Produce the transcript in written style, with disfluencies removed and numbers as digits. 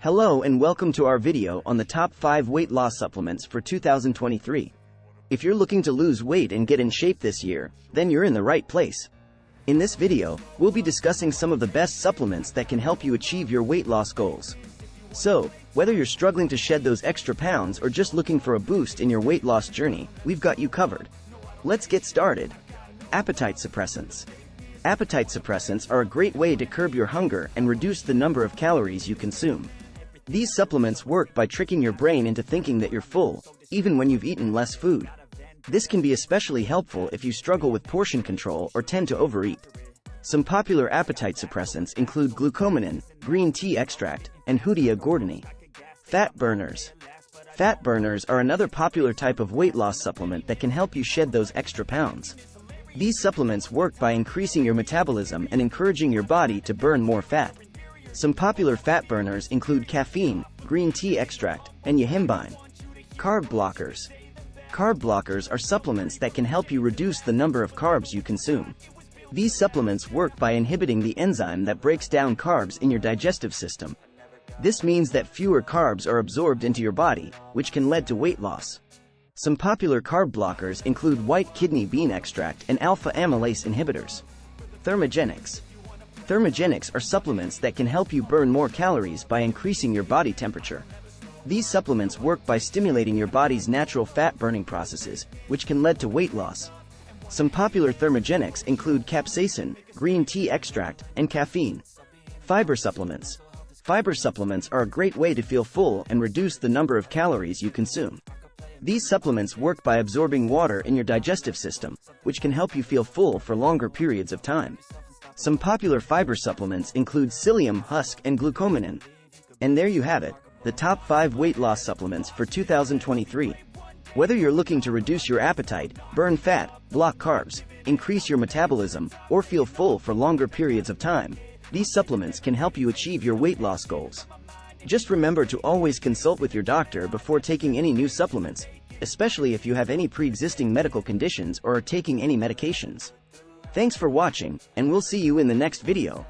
Hello and welcome to our video on the top 5 weight loss supplements for 2023. If you're looking to lose weight and get in shape this year, then you're in the right place. In this video, we'll be discussing some of the best supplements that can help you achieve your weight loss goals. So, whether you're struggling to shed those extra pounds or just looking for a boost in your weight loss journey, we've got you covered. Let's get started. Appetite suppressants. Appetite suppressants are a great way to curb your hunger and reduce the number of calories you consume. These supplements work by tricking your brain into thinking that you're full, even when you've eaten less food. This can be especially helpful if you struggle with portion control or tend to overeat. Some popular appetite suppressants include glucomannan, green tea extract, and Hoodia gordoni. Fat burners. Fat burners are another popular type of weight loss supplement that can help you shed those extra pounds. These supplements work by increasing your metabolism and encouraging your body to burn more fat. Some popular fat burners include caffeine, green tea extract, and yohimbine. Carb blockers. Carb blockers are supplements that can help you reduce the number of carbs you consume. These supplements work by inhibiting the enzyme that breaks down carbs in your digestive system. This means that fewer carbs are absorbed into your body, which can lead to weight loss. Some popular carb blockers include white kidney bean extract and alpha amylase inhibitors. Thermogenics. Thermogenics are supplements that can help you burn more calories by increasing your body temperature. These supplements work by stimulating your body's natural fat-burning processes, which can lead to weight loss. Some popular thermogenics include capsaicin, green tea extract, and caffeine. Fiber supplements. Fiber supplements are a great way to feel full and reduce the number of calories you consume. These supplements work by absorbing water in your digestive system, which can help you feel full for longer periods of time. Some popular fiber supplements include psyllium husk and glucomannan. And there you have it, the top 5 weight loss supplements for 2023. Whether you're looking to reduce your appetite, burn fat, block carbs, increase your metabolism, or feel full for longer periods of time, these supplements can help you achieve your weight loss goals. Just remember to always consult with your doctor before taking any new supplements, especially if you have any pre-existing medical conditions or are taking any medications. Thanks for watching, and we'll see you in the next video.